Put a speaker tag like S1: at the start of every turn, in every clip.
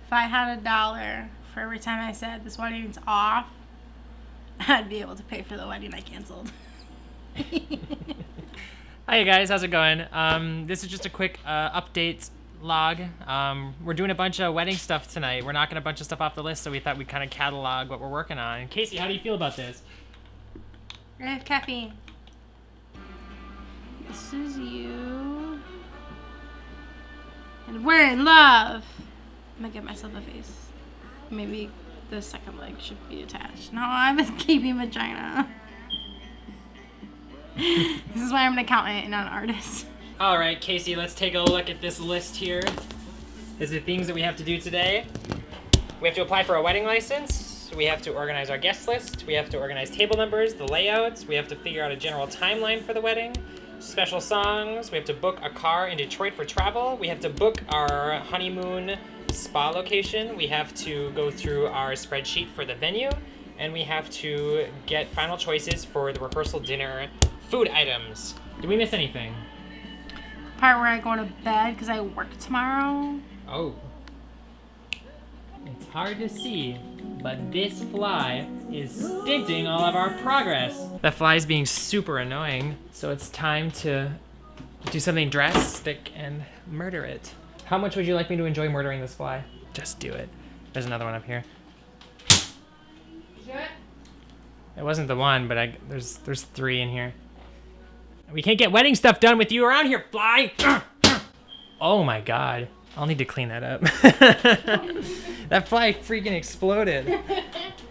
S1: If I had $1 for every time I said this wedding's off, I'd be able to pay for the wedding I canceled.
S2: Hi guys, how's it going? This is just a quick update log. We're doing a bunch of wedding stuff tonight. We're knocking a bunch of stuff off the list, so we thought we'd kind of catalog what we're working on. And Kasey, how do you feel about this?
S1: I have caffeine. This is you. And we're in love. I'm gonna give myself a face. Maybe the second leg should be attached. No, I'm a gaping vagina. This is why I'm an accountant and not an artist.
S2: All right, Kasey, let's take a look at this list here. These are the things that we have to do today. We have to apply for a wedding license. We have to organize our guest list. We have to organize table numbers, the layouts. We have to figure out a general timeline for the wedding. Special songs. We have to book a car in Detroit for travel. We have to book our honeymoon spa location. We have to go through our spreadsheet for the venue. And we have to get final choices for the rehearsal dinner food items. Did we miss anything?
S1: Part where I go to bed because I work tomorrow.
S2: Oh. It's hard to see, but this fly is stinting all of our progress. That fly is being super annoying, so it's time to do something drastic and murder it. How much would you like me to enjoy murdering this fly? Just do it. There's another one up here. It wasn't the one, but there's 3 in here. We can't get wedding stuff done with you around here, fly! Oh my god. I'll need to clean that up. That fly freaking exploded.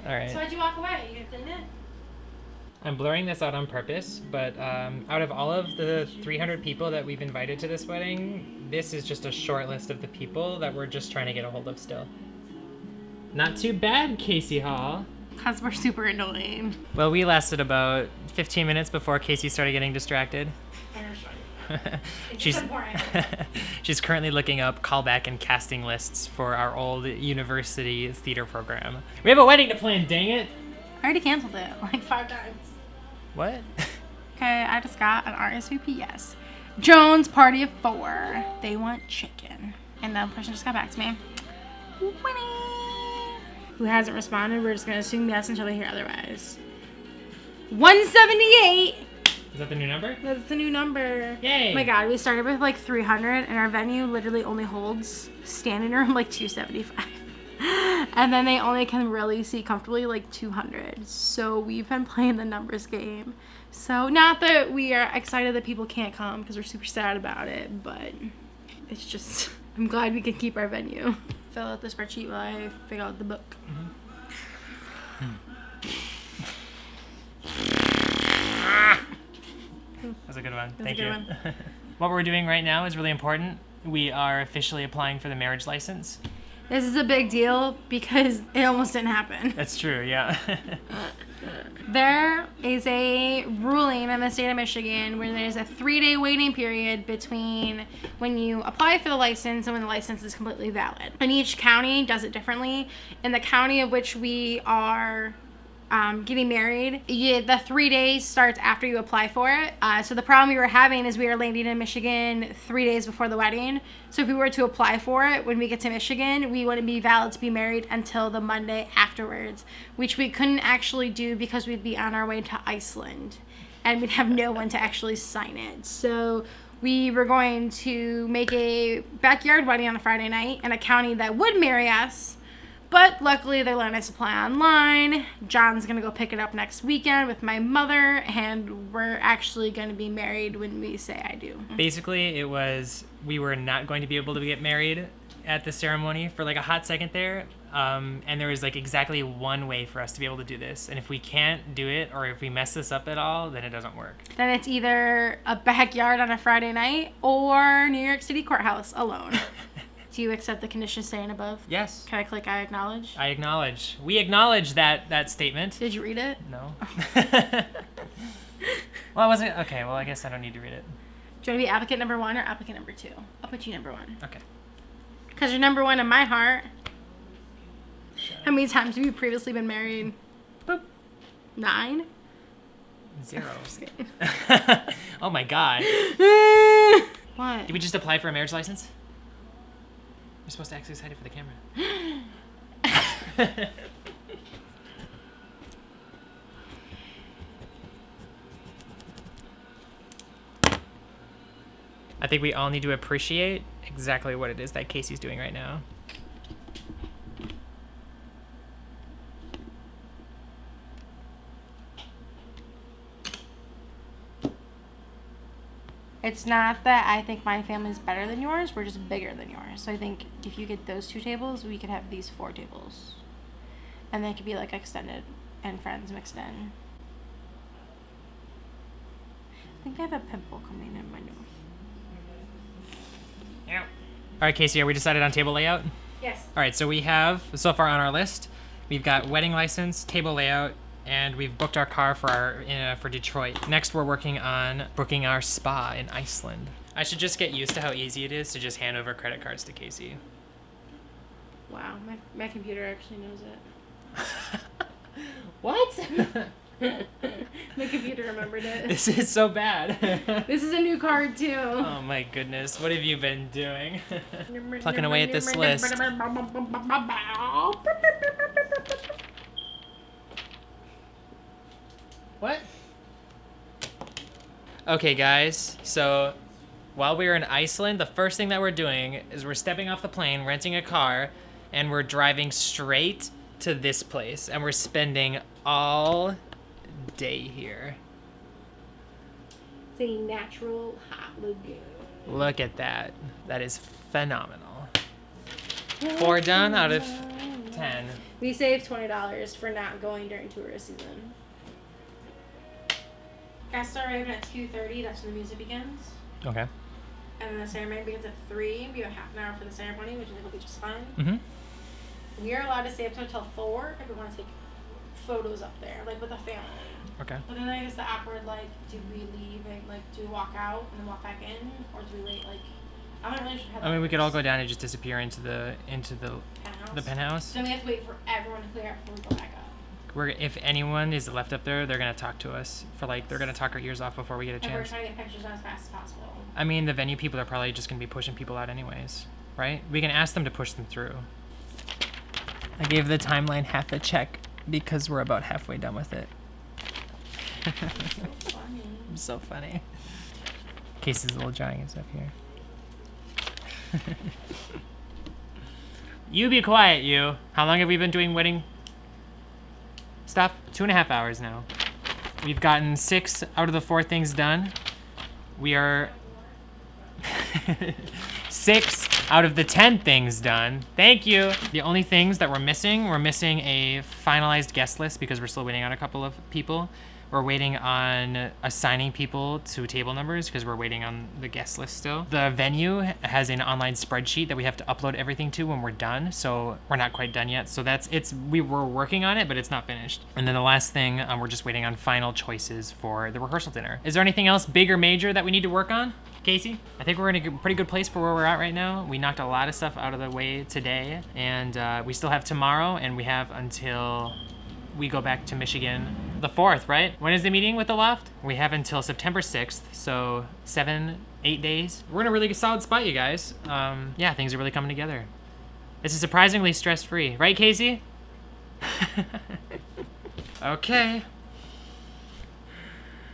S2: Alright.
S1: So why'd you walk away? You gonna clean it?
S2: I'm blurring this out on purpose, but out of all of the 300 people that we've invited to this wedding, this is just a short list of the people that we're just trying to get a hold of still. Not too bad, Kasey Hall.
S1: Because we're super annoying.
S2: Well, we lasted about 15 minutes before Kasey started getting distracted. She's currently looking up callback and casting lists for our old university theater program. We have a wedding to plan, dang it!
S1: I already canceled it like 5 times.
S2: What?
S1: Okay, I just got an RSVP, yes. Jones party of 4. They want chicken. And the person just got back to me. Winning! Who hasn't responded, we're just going to assume yes until they hear otherwise. 178!
S2: Is that the new number?
S1: That's the new number.
S2: Yay!
S1: Oh my god, we started with like 300 and our venue literally only holds standing room like 275. And then they only can really seat comfortably like 200. So we've been playing the numbers game. So not that we are excited that people can't come because we're super sad about it, but it's just, I'm glad we can keep our venue. Fill out the spreadsheet while I figure out the book.
S2: That's a good one. Thank you. What we're doing right now is really important. We are officially applying for the marriage license.
S1: This is a big deal because it almost didn't happen.
S2: That's true, yeah.
S1: There is a ruling in the state of Michigan where there's a 3-day waiting period between when you apply for the license and when the license is completely valid. And each county does it differently. In the county of which we are getting married, the 3 days starts after you apply for it. So the problem we were having is we were landing in Michigan 3 days before the wedding. So if we were to apply for it when we get to Michigan, we wouldn't be valid to be married until the Monday afterwards, which we couldn't actually do because we'd be on our way to Iceland and we'd have no one to actually sign it. So we were going to make a backyard wedding on a Friday night in a county that would marry us. But luckily, they're letting us apply online. John's going to go pick it up next weekend with my mother, and we're actually going to be married when we say I do.
S2: Basically, it was, we were not going to be able to get married at the ceremony for like a hot second there. And there was like exactly one way for us to be able to do this. And if we can't do it, or if we mess this up at all, then it doesn't work.
S1: Then it's either a backyard on a Friday night or New York City courthouse alone. Do you accept the conditions stated above?
S2: Yes.
S1: Can I click I acknowledge?
S2: I acknowledge. We acknowledge that statement.
S1: Did you read it?
S2: No. Well, I wasn't. Okay, well, I guess I don't need to read it.
S1: Do you want to be applicant number 1 or applicant number 2? I'll put you number 1.
S2: Okay.
S1: Because you're number 1 in my heart. How many times have you previously been married? Boop. 9?
S2: 0. Oh my god.
S1: What?
S2: Did we just apply for a marriage license? You're supposed to act excited for the camera. I think we all need to appreciate exactly what it is that Kasey's doing right now.
S1: It's not that I think my family's better than yours. We're just bigger than yours. So I think if you get those 2 tables, we could have these 4 tables. And they could be like extended and friends mixed in. I think I have a pimple coming in my nose.
S2: Yeah. All right, Kasey, are we decided on table layout?
S1: Yes.
S2: All right, so we have, so far on our list, we've got wedding license, table layout, and we've booked our car for for Detroit. Next, we're working on booking our spa in Iceland. I should just get used to how easy it is to just hand over credit cards to Kasey.
S1: Wow, my computer actually knows it.
S2: What?
S1: My computer remembered it.
S2: This is so bad.
S1: This is a new card too.
S2: Oh my goodness, what have you been doing? Plucking away at this list. What? Okay, guys, so while we were in Iceland, the first thing that we're doing is we're stepping off the plane, renting a car, and we're driving straight to this place, and we're spending all day here.
S1: It's a natural hot lagoon.
S2: Look at that. That is phenomenal. 4 done out of 10.
S1: We saved $20 for not going during tourist season. Guests arrive at 2:30. That's when the music begins.
S2: Okay.
S1: And then the ceremony begins at 3. We have half an hour for the ceremony, which I think will be just fine.
S2: Mm-hmm.
S1: We are allowed to stay up until 4 if we want to take photos up there, like with the family.
S2: Okay.
S1: But then I guess the awkward, like, do we leave and, like, do we walk out and then walk back in? Or do we wait, like, I'm not really sure how that
S2: I mean, we could all
S1: works.
S2: go down and just disappear into the penthouse.
S1: So we have to wait for everyone to clear up before we go back up.
S2: If anyone is left up there, they're gonna talk to us for they're gonna talk our ears off before we get a
S1: And we're
S2: chance.
S1: trying to get pictures done as fast as possible.
S2: I mean, the venue people are probably just gonna be pushing people out anyways, right? We can ask them to push them through. I gave the timeline half a check because we're about halfway done with it.
S1: So funny.
S2: I'm so funny. Casey's a little drawing and stuff here. You be quiet, you. How long have we been doing wedding stuff? 2.5 hours now. We've gotten 6 out of the 4 things done. We are 6 out of the 10 things done. Thank you. The only things that we're missing a finalized guest list because we're still waiting on a couple of people. We're waiting on assigning people to table numbers because we're waiting on the guest list still. The venue has an online spreadsheet that we have to upload everything to when we're done. So we're not quite done yet. So we were working on it, but it's not finished. And then the last thing, we're just waiting on final choices for the rehearsal dinner. Is there anything else big or major that we need to work on, Kasey? I think we're in a pretty good place for where we're at right now. We knocked a lot of stuff out of the way today, and we still have tomorrow, and we have until we go back to Michigan the 4th, right? When is the meeting with the loft? We have until September 6th, so 7-8 days. We're in a really solid spot, you guys. Yeah, things are really coming together. This is surprisingly stress-free, right, Kasey? Okay,